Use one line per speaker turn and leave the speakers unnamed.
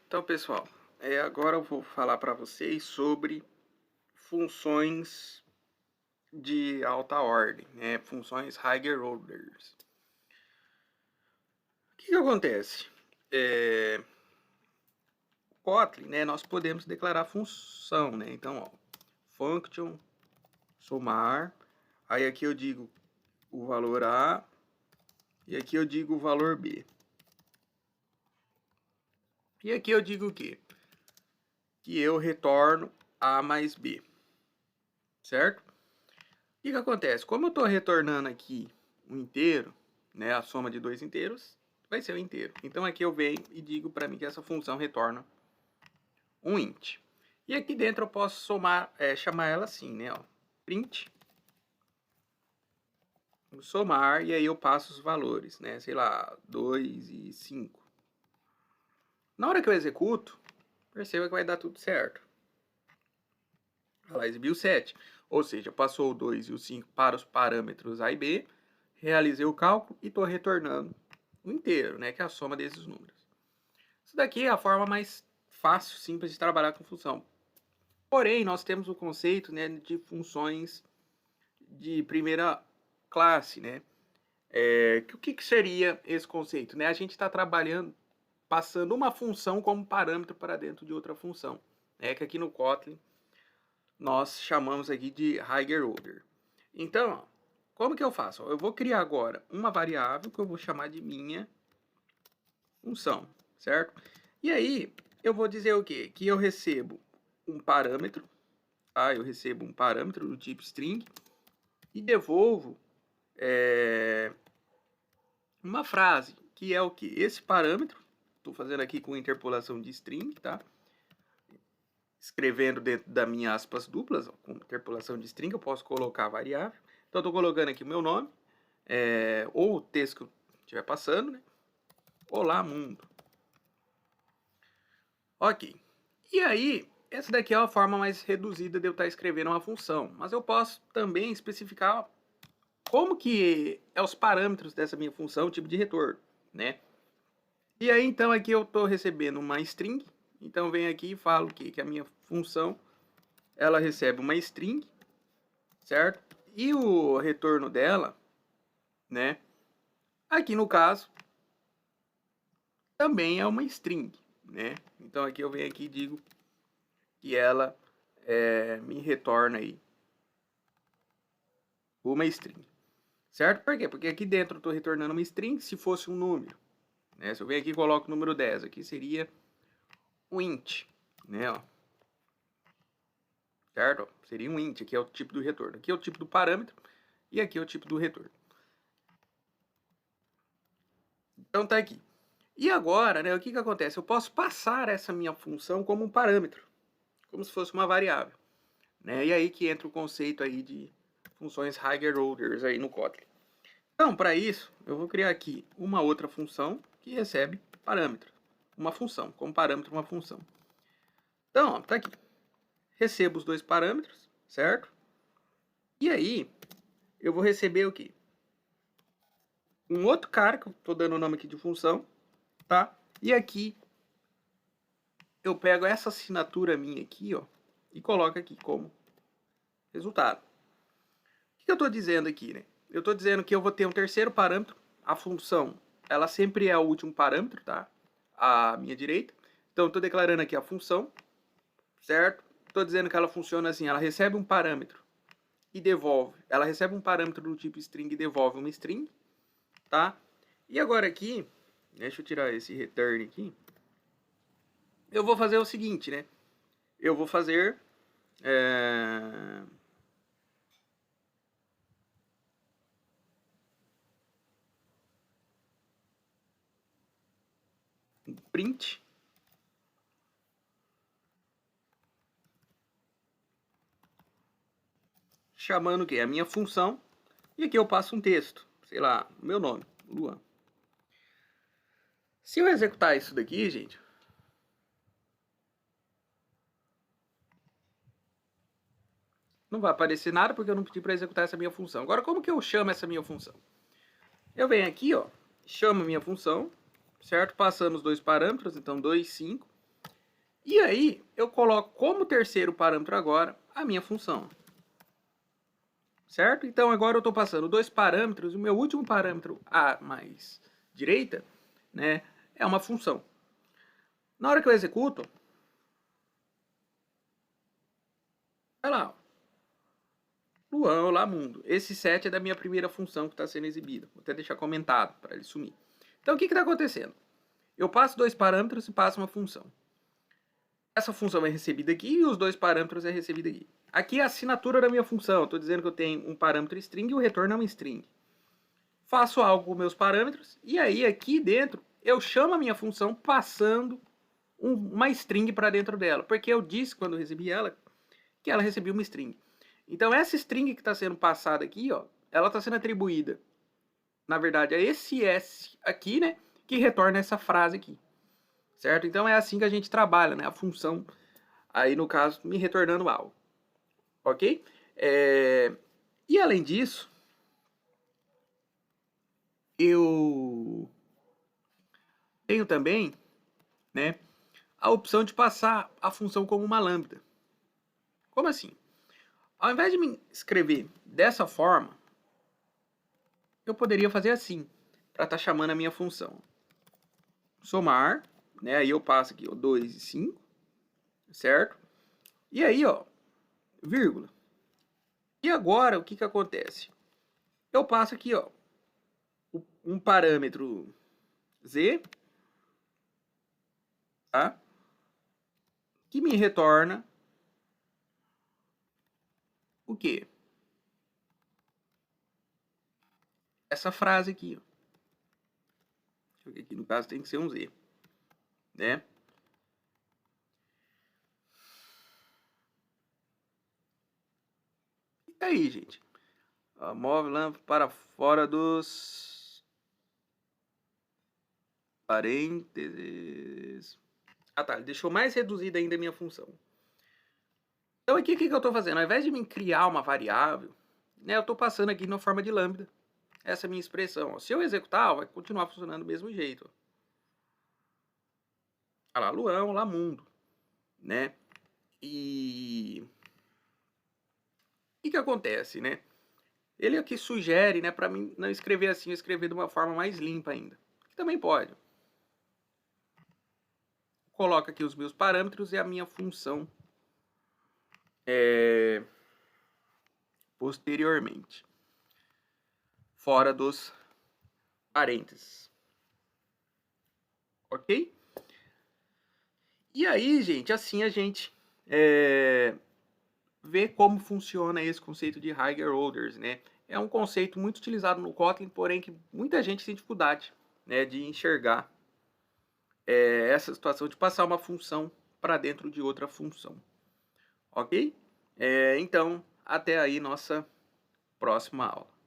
Então, pessoal, agora eu vou falar para vocês sobre funções de alta ordem, né? Funções higher orders. O que acontece? Kotlin, né? Nós podemos declarar função, né? Então, ó, function somar, aí aqui eu digo o valor A e aqui eu digo o valor B. E aqui eu digo o quê? Que eu retorno A mais B, certo? O que acontece? Como eu estou retornando aqui um inteiro, né, a soma de dois inteiros, vai ser um inteiro. Então aqui eu venho e digo para mim que essa função retorna um int. E aqui dentro eu posso somar, chamar ela assim, né, ó, print somar, e aí eu passo os valores, né, sei lá, 2 e 5. Na hora que eu executo, perceba que vai dar tudo certo. Ela exibiu 7, ou seja, passou o 2 e o 5 para os parâmetros A e B, realizei o cálculo e estou retornando o inteiro, né, que é a soma desses números. Isso daqui é a forma mais fácil, simples de trabalhar com função. Porém, nós temos o conceito, né, de funções de primeira classe, né? O que seria esse conceito? Né? A gente está trabalhando, passando uma função como parâmetro para dentro de outra função. Que aqui no Kotlin nós chamamos aqui de higher order. Então, como que eu faço? Eu vou criar agora uma variável que eu vou chamar de minha função, certo? E aí, eu vou dizer o quê? Que eu recebo um parâmetro, tá? Eu recebo um parâmetro do tipo string e devolvo uma frase, que é o que? Esse parâmetro, estou fazendo aqui com interpolação de string, tá? Escrevendo dentro da minha aspas duplas, ó, com interpolação de string, eu posso colocar a variável. Então, estou colocando aqui o meu nome, ou o texto que eu estiver passando, né? Olá, mundo. Ok. E aí, essa daqui é a forma mais reduzida de eu estar escrevendo uma função. Mas eu posso também especificar como que é os parâmetros dessa minha função, o tipo de retorno, né? E aí, então, aqui eu estou recebendo uma string. Então, venho aqui e falo que a minha função, ela recebe uma string, certo? E o retorno dela, né? Aqui no caso, também é uma string, né? Então, aqui eu venho aqui e digo que ela me retorna aí uma string, certo? Por quê? Porque aqui dentro eu estou retornando uma string se fosse um número, né? Se eu venho aqui e coloco o número 10, aqui seria um int, né? Ó. Certo? Seria um int, aqui é o tipo do retorno. Aqui é o tipo do parâmetro e aqui é o tipo do retorno. Então tá aqui. E agora, né, o que acontece? Eu posso passar essa minha função como um parâmetro, como se fosse uma variável, né? E aí que entra o conceito aí de funções higher orders aí no Kotlin. Então, para isso, eu vou criar aqui uma outra função que recebe parâmetro. Uma função, como parâmetro uma função. Então, ó, tá aqui. Recebo os dois parâmetros, certo? E aí, eu vou receber o quê? Um outro cara, que eu tô dando o nome aqui de função, tá? E aqui, eu pego essa assinatura minha aqui, ó, e coloco aqui como resultado. O que eu tô dizendo aqui, né? Eu tô dizendo que eu vou ter um terceiro parâmetro, a função, ela sempre é o último parâmetro, tá? À minha direita. Então, eu tô declarando aqui a função, certo? Tô dizendo que ela funciona assim, ela recebe um parâmetro e devolve. Ela recebe um parâmetro do tipo string e devolve uma string, tá? E agora aqui, deixa eu tirar esse return aqui. Eu vou fazer o seguinte, né? Eu vou fazer um print chamando o quê? A minha função. E aqui eu passo um texto, sei lá, meu nome, Luan. Se eu executar isso daqui, gente, não vai aparecer nada porque eu não pedi para executar essa minha função. Agora, como que eu chamo essa minha função? Eu venho aqui, ó, chamo a minha função, certo? Passamos dois parâmetros, então 2, 5. E aí, eu coloco como terceiro parâmetro agora a minha função. Certo? Então, agora eu estou passando dois parâmetros. O meu último parâmetro, a mais direita, né, é uma função. Na hora que eu executo, vai lá, Luan, olá mundo. Esse set é da minha primeira função que está sendo exibida. Vou até deixar comentado para ele sumir. Então, o que está acontecendo? Eu passo dois parâmetros e passo uma função. Essa função é recebida aqui e os dois parâmetros é recebida aqui. Aqui é a assinatura da minha função. Estou dizendo que eu tenho um parâmetro string e o retorno é uma string. Faço algo com meus parâmetros e aí aqui dentro eu chamo a minha função passando uma string para dentro dela. Porque eu disse quando eu recebi ela que ela recebia uma string. Então essa string que está sendo passada aqui, ó, ela está sendo atribuída, na verdade, a esse S aqui, né, que retorna essa frase aqui, certo? Então é assim que a gente trabalha, né, a função, aí no caso, me retornando algo, ok? E além disso, eu tenho também, né, a opção de passar a função como uma lambda. Como assim? Ao invés de me escrever dessa forma, eu poderia fazer assim, para estar chamando a minha função. Somar, né? Aí eu passo aqui, ó, 2 e 5, certo? E aí, ó, vírgula. E agora, o que que acontece? Eu passo aqui, ó, um parâmetro z, tá? Que me retorna o quê? Essa frase aqui, ó. Aqui no caso tem que ser um z, né? E aí, gente? Move lâmpada para fora dos parênteses. Ah, tá. Ele deixou mais reduzida ainda a minha função. Então aqui o que eu estou fazendo? Ao invés de me criar uma variável, né, eu estou passando aqui na forma de lambda essa minha expressão. Ó. Se eu executar, vai continuar funcionando do mesmo jeito. Olha lá, Luão, lá mundo, né? E o que acontece, né? Ele aqui sugere, né, para mim não escrever assim, escrever de uma forma mais limpa ainda. Que também pode. Coloca aqui os meus parâmetros e a minha função posteriormente. Fora dos parênteses. Ok? E aí, gente, assim a gente vê como funciona esse conceito de higher orders, né? É um conceito muito utilizado no Kotlin, porém que muita gente tem dificuldade, né, de enxergar essa situação de passar uma função para dentro de outra função. Ok? Então, até aí nossa próxima aula.